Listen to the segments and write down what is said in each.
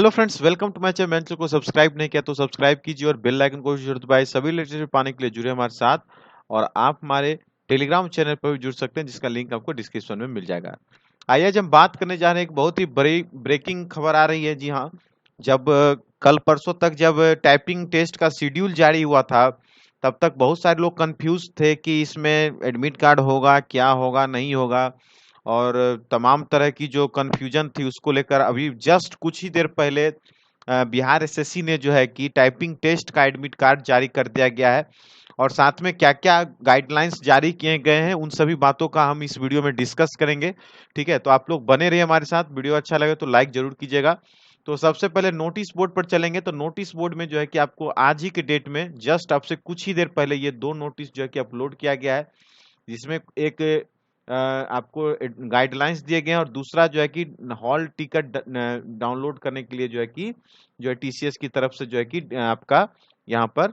Hello friends, welcome to my channel. Channel को subscribe नहीं किया तो सब्सक्राइब कीजिए और बेल आइकन को जरूर दबाइए। सभी लेटेस्ट पाने के लिए जुड़े हमारे साथ। और आप हमारे टेलीग्राम चैनल पर भी जुड़ सकते हैं, जिसका लिंक आपको डिस्क्रिप्शन में मिल जाएगा। आइए आज हम बात करने जा रहे हैं, एक बहुत ही बड़ी ब्रेकिंग खबर आ रही है। जी हाँ, जब कल परसों तक जब टाइपिंग टेस्ट का शेड्यूल जारी हुआ था, तब तक बहुत सारे लोग कंफ्यूज थे कि इसमें एडमिट कार्ड होगा, क्या होगा, नहीं होगा। और तमाम तरह की जो कन्फ्यूजन थी उसको लेकर अभी जस्ट कुछ ही देर पहले बिहार एसएससी ने जो है कि टाइपिंग टेस्ट का एडमिट कार्ड जारी कर दिया गया है। और साथ में क्या-क्या गाइडलाइंस जारी किए गए हैं, उन सभी बातों का हम इस वीडियो में डिस्कस करेंगे। ठीक है, तो आप लोग बने रहिए हमारे साथ। वीडियो अच्छा लगे तो लाइक जरूर कीजिएगा। तो सबसे पहले नोटिस बोर्ड पर चलेंगे। तो नोटिस बोर्ड में जो है कि आपको आज ही के डेट में जस्ट आपसे कुछ ही देर पहले ये दो नोटिस जो है कि अपलोड किया गया है, जिसमें एक आपको गाइडलाइंस दिए गए हैं और दूसरा जो है कि हॉल टिकट डाउनलोड करने के लिए जो है कि जो है टीसीएस की तरफ से जो है कि आपका यहाँ पर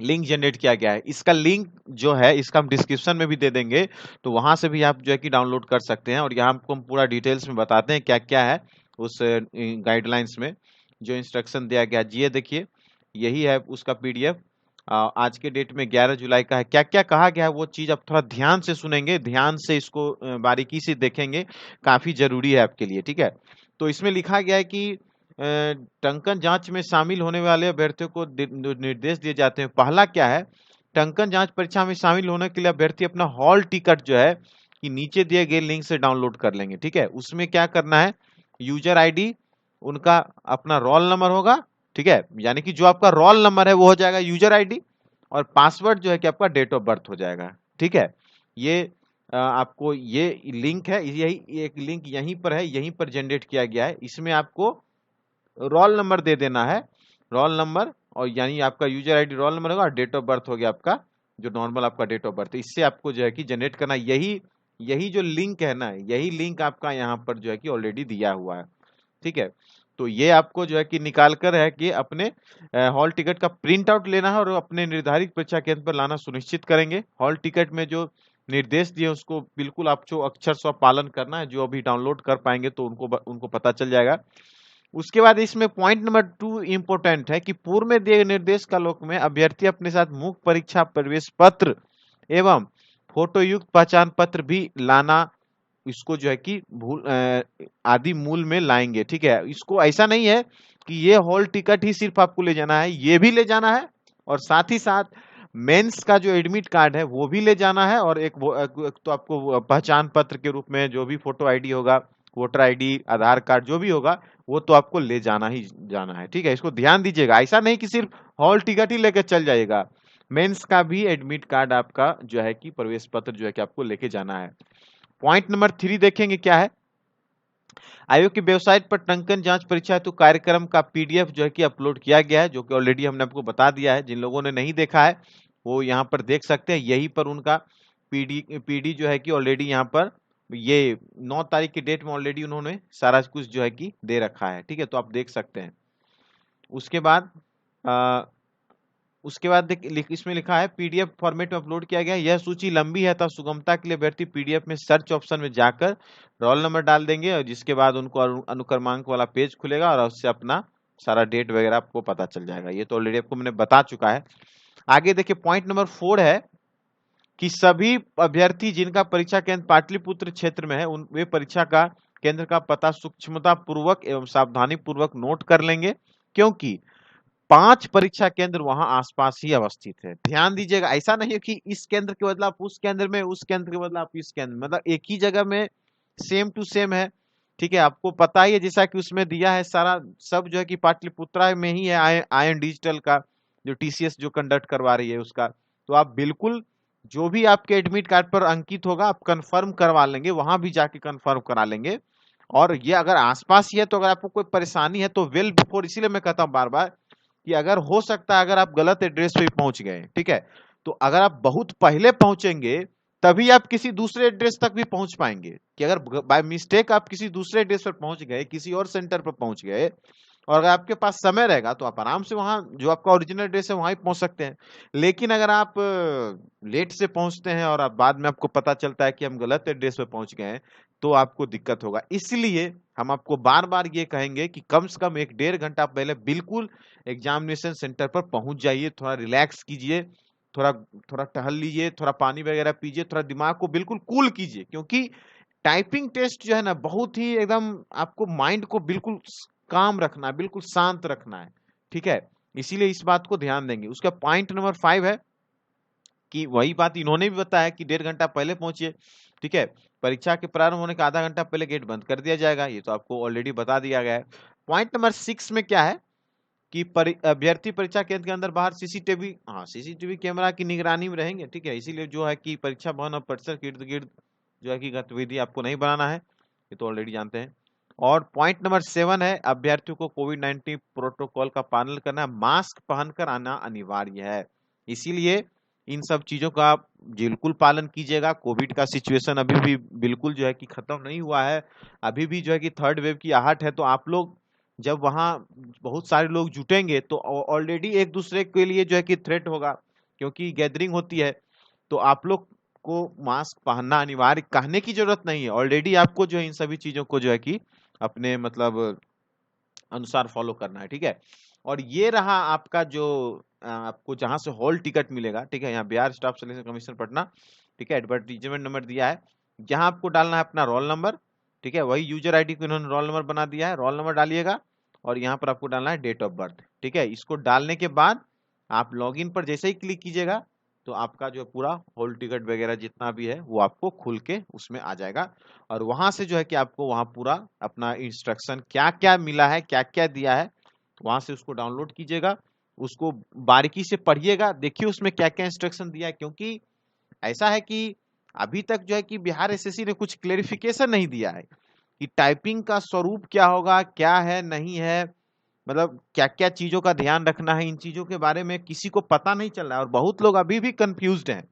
लिंक जनरेट किया गया है। इसका लिंक जो है इसका हम डिस्क्रिप्शन में भी दे देंगे, तो वहां से भी आप जो है कि डाउनलोड कर सकते हैं। और यहाँ आपको हम पूरा डिटेल्स में बताते हैं क्या क्या है उस गाइडलाइंस में जो इंस्ट्रक्शन दिया गया है। ये देखिए, यही है उसका पीडीएफ। आज के डेट में 11 जुलाई का है। क्या क्या कहा गया है वो चीज आप थोड़ा ध्यान से सुनेंगे, ध्यान से इसको बारीकी से देखेंगे, काफी जरूरी है आपके लिए। ठीक है, तो इसमें लिखा गया है कि टंकन जांच में शामिल होने वाले अभ्यर्थियों को निर्देश दिए जाते हैं। पहला क्या है, टंकन जांच परीक्षा में शामिल होने के लिए अभ्यर्थी अपना हॉल टिकट जो है कि नीचे दिए गए लिंक से डाउनलोड कर लेंगे। ठीक है, उसमें क्या करना है, यूजर आईडी उनका अपना रोल नंबर होगा। ठीक है, यानी कि जो आपका रोल नंबर है वो हो जाएगा यूजर आईडी, और पासवर्ड जो है कि आपका डेट ऑफ बर्थ हो जाएगा। ठीक है, ये आपको ये लिंक है, यही एक लिंक यहीं पर है, यहीं पर जनरेट किया गया है। इसमें आपको रोल नंबर दे देना है, रोल नंबर, और यानी आपका यूजर आईडी रोल नंबर होगा और डेट ऑफ बर्थ हो गया आपका जो नॉर्मल आपका डेट ऑफ बर्थ है। इससे आपको जो है कि जनरेट करना, यही यही जो लिंक है ना, यही लिंक आपका यहाँ पर जो है कि ऑलरेडी दिया हुआ है। ठीक है, तो ये आपको जो है कि निकाल कर है कि अपने हॉल टिकट का प्रिंट आउट लेना है और अपने निर्धारित परीक्षा केंद्र पर लाना सुनिश्चित करेंगे। हॉल टिकट में जो निर्देश दिए उसको बिल्कुल आपको अक्षर स्व पालन करना है। जो अभी डाउनलोड कर पाएंगे तो उनको पता चल जाएगा। उसके बाद इसमें पॉइंट नंबर 2 इंपोर्टेंट है कि पूर्व में दिए गए निर्देश का लोक में अभ्यर्थी अपने साथ मुख्य परीक्षा प्रवेश पत्र एवं फोटो युक्त पहचान पत्र भी लाना, इसको जो है कि आदि मूल में लाएंगे। ठीक है, इसको ऐसा नहीं है कि ये हॉल टिकट ही सिर्फ आपको ले जाना है, ये भी ले जाना है, और साथ ही साथ मेंस का जो एडमिट कार्ड है वो भी ले जाना है, और एक तो आपको पहचान पत्र के रूप में जो भी फोटो आईडी होगा, वोटर आईडी, आधार कार्ड जो भी होगा, वो तो आपको ले जाना ही जाना है। ठीक है, इसको ध्यान दीजिएगा। ऐसा नहीं कि सिर्फ हॉल टिकट ही लेके चल जाएगा, मेंस का भी एडमिट कार्ड आपका जो है कि प्रवेश पत्र जो है कि आपको लेके जाना है। पॉइंट नंबर 3 देखेंगे क्या है, आयोग की वेबसाइट पर टंकन जांच परीक्षा हेतु कार्यक्रम का पीडीएफ जो है कि अपलोड किया गया है, जो कि ऑलरेडी हमने आपको बता दिया है। जिन लोगों ने नहीं देखा है वो यहाँ पर देख सकते हैं, यहीं पर उनका पीडी जो है कि ऑलरेडी यहाँ पर ये 9 तारीख की डेट में ऑलरेडी उन्होंने सारा कुछ जो है कि दे रखा है। ठीक है, तो आप देख सकते हैं। उसके बाद अ, इसमें लिखा है पीडीएफ फॉर्मेट में अपलोड किया गया है। यह सूची लंबी है, तब सुगमता के लिए अभ्यर्थी पीडीएफ में सर्च ऑप्शन में जाकर रोल नंबर डाल देंगे, और जिसके बाद उनको अनुक्रमांक वाला पेज खुलेगा और उससे अपना सारा डेट वगैरह आपको पता चल जाएगा। ये तो ऑलरेडी आपको मैंने बता चुका है। आगे देखिए, पॉइंट नंबर 4 है कि सभी अभ्यर्थी जिनका परीक्षा केंद्र पाटलिपुत्र क्षेत्र में है, उन वे परीक्षा का केंद्र का पता सूक्ष्मता पूर्वक एवं सावधानी पूर्वक नोट कर लेंगे, क्योंकि 5 परीक्षा केंद्र वहां आसपास ही अवस्थित है। ध्यान दीजिएगा, ऐसा नहीं है कि इस केंद्र के बदला आप उस केंद्र में, उस केंद्र के बदला आप इस केंद्र में, मतलब एक ही जगह में सेम टू सेम है। ठीक है, आपको पता ही है, जैसा कि उसमें दिया है सारा सब जो है कि पाटलिपुत्रा में ही है। आयन डिजिटल का जो टीसीएस जो कंडक्ट करवा रही है उसका, तो आप बिल्कुल जो भी आपके एडमिट कार्ड पर अंकित होगा आप कंफर्म करवा लेंगे, वहां भी जाके कंफर्म करा लेंगे। और ये अगर आसपास ही है तो अगर आपको कोई परेशानी है तो वेल बिफोर, इसीलिए मैं कहता हूं बार बार कि अगर हो सकता है अगर आप गलत एड्रेस पे पहुंच गए, ठीक है, तो अगर आप बहुत पहले पहुंचेंगे तभी आप किसी दूसरे एड्रेस तक भी पहुंच पाएंगे। कि अगर बाय मिस्टेक आप किसी दूसरे एड्रेस पर पहुंच गए, किसी और सेंटर पर पहुंच गए, और अगर आपके पास समय रहेगा तो आप आराम से वहाँ जो आपका ओरिजिनल एड्रेस है वहाँ ही पहुँच सकते हैं। लेकिन अगर आप लेट से पहुँचते हैं और आप बाद में आपको पता चलता है कि हम गलत एड्रेस पे पहुँच गए हैं, तो आपको दिक्कत होगा। इसलिए हम आपको बार-बार ये कहेंगे कि कम से कम 1 डेढ़ घंटा पहले बिल्कुल एग्ज़ामिनेशन सेंटर पर पहुँच जाइए, थोड़ा रिलैक्स कीजिए, थोड़ा थोड़ा टहल लीजिए, थोड़ा पानी वगैरह पीजिए, थोड़ा दिमाग को बिल्कुल कूल कीजिए, क्योंकि टाइपिंग टेस्ट जो है ना बहुत ही एकदम आपको माइंड को बिल्कुल काम रखना है, बिल्कुल शांत रखना है, ठीक है? इसीलिए इस बात को ध्यान देंगे। उसका पॉइंट नंबर 5 है कि वही बात इन्होंने भी बताया कि डेढ़ घंटा पहले पहुंचिए, ठीक है? परीक्षा के प्रारंभ होने का आधा घंटा पहले गेट बंद कर दिया जाएगा, ये तो आपको ऑलरेडी बता दिया गया है। पॉइंट नंबर 6 में क्या है कि अभ्यर्थी परीक्षा केंद्र के अंदर बाहर सीसीटीवी कैमरा की निगरानी में रहेंगे, ठीक है? इसीलिए जो है कि परीक्षा भवन और परिसर के इर्द-गिर्द जो है कि गतिविधि आपको नहीं बनाना है, ये तो ऑलरेडी जानते हैं। और पॉइंट नंबर 7 है अभ्यर्थियों को कोविड-19 प्रोटोकॉल का पालन करना है, मास्क पहनकर आना अनिवार्य है। इसीलिए इन सब चीज़ों का आप बिल्कुल पालन कीजिएगा। कोविड का सिचुएशन अभी भी बिल्कुल जो है कि खत्म नहीं हुआ है। अभी भी जो है कि थर्ड वेव की आहट है, तो आप लोग जब वहाँ बहुत सारे लोग जुटेंगे तो ऑलरेडी एक दूसरे के लिए जो है कि थ्रेट होगा, क्योंकि गैदरिंग होती है, तो आप लोग को मास्क पहनना अनिवार्य कहने की जरूरत नहीं है। ऑलरेडी आपको जो है इन सभी चीजों को जो है कि अपने मतलब अनुसार फॉलो करना है, ठीक है? और ये रहा आपका जो आपको जहां से हॉल टिकट मिलेगा, ठीक है? यहाँ Bihar staff selection commission Patna, ठीक है? एडवर्टीजमेंट नंबर दिया है, यहाँ आपको डालना है अपना रोल नंबर, ठीक है? वही यूजर आईडी को इन्होंने रोल नंबर बना दिया है, रोल नंबर डालिएगा और यहाँ पर आपको डालना है डेट ऑफ बर्थ, ठीक है? इसको डालने के बाद आप लॉगिन पर जैसे ही क्लिक कीजिएगा तो आपका जो पूरा हॉल टिकट वगैरह जितना भी है वो आपको खुल के उसमें आ जाएगा। और वहां से जो है कि आपको वहां पूरा अपना इंस्ट्रक्शन क्या क्या मिला है, क्या क्या दिया है, वहां से उसको डाउनलोड कीजिएगा, उसको बारीकी से पढ़िएगा, देखिए उसमें क्या क्या इंस्ट्रक्शन दिया है। क्योंकि ऐसा है कि अभी तक जो है कि बिहार एसएससी ने कुछ क्लेरिफिकेशन नहीं दिया है कि टाइपिंग का स्वरूप क्या होगा, क्या है नहीं है, मतलब क्या क्या चीजों का ध्यान रखना है, इन चीजों के बारे में किसी को पता नहीं चल रहा है। और बहुत लोग अभी भी कंफ्यूज्ड हैं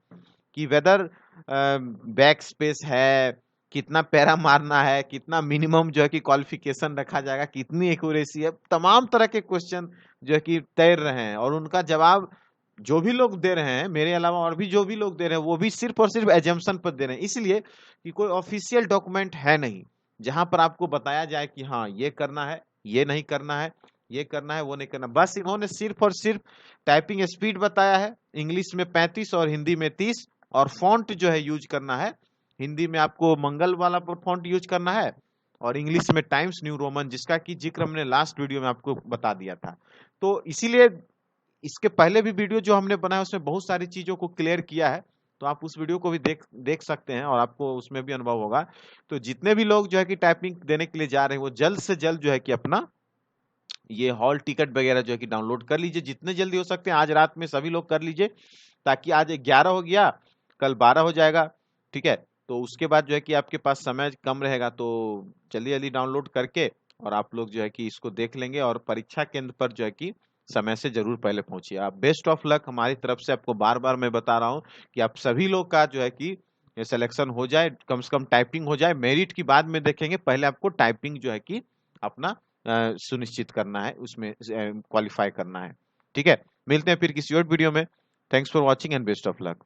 कि वेदर बैक स्पेस है, कितना पैरा मारना है, कितना मिनिमम जो है कि क्वालिफिकेशन रखा जाएगा, कितनी एक्यूरेसी है, तमाम तरह के क्वेश्चन जो है कि तैर रहे हैं। और उनका जवाब जो भी लोग दे रहे हैं, मेरे अलावा और भी जो भी लोग दे रहे हैं, वो भी सिर्फ और सिर्फ एजम्पशन पर दे रहे हैं, इसलिए कि कोई ऑफिशियल डॉक्यूमेंट है नहीं जहां पर आपको बताया जाए कि हाँ ये करना है, ये नहीं करना है, ये करना है, वो नहीं करना। बस इन्होंने सिर्फ और सिर्फ टाइपिंग स्पीड बताया है, इंग्लिश में 35 और हिंदी में 30, और फॉन्ट जो है यूज करना है, हिंदी में आपको मंगल वाला फॉन्ट यूज करना है और इंग्लिश में टाइम्स न्यू रोमन, जिसका कि जिक्र हमने लास्ट वीडियो में आपको बता दिया था। तो इसीलिए इसके पहले भी वीडियो जो हमने बनाया उसमें बहुत सारी चीजों को क्लियर किया है, तो आप उस वीडियो को भी देख सकते हैं और आपको उसमें भी अनुभव होगा। तो जितने भी लोग जो है कि टाइपिंग देने के लिए जा रहे हैं वो जल्द से जल्द जो है कि अपना ये हॉल टिकट वगैरह जो है कि डाउनलोड कर लीजिए, जितने जल्दी हो सकते हैं आज रात में सभी लोग कर लीजिए, ताकि आज 11 हो गया, कल 12 हो जाएगा, ठीक है? तो उसके बाद जो है कि आपके पास समय कम रहेगा, तो जल्दी जल्दी डाउनलोड करके और आप लोग जो है कि इसको देख लेंगे और परीक्षा केंद्र पर जो है कि समय से जरूर पहले पहुंचिए। आप बेस्ट ऑफ लक, हमारी तरफ से आपको बार बार मैं बता रहा हूँ कि आप सभी लोग का जो है कि सिलेक्शन हो जाए, कम से कम टाइपिंग हो जाए। मेरिट की बाद में देखेंगे, पहले आपको टाइपिंग जो है कि अपना सुनिश्चित करना है, उसमें क्वालिफाई करना है, ठीक है? मिलते हैं फिर किसी और वीडियो में। Thanks for watching and best of luck.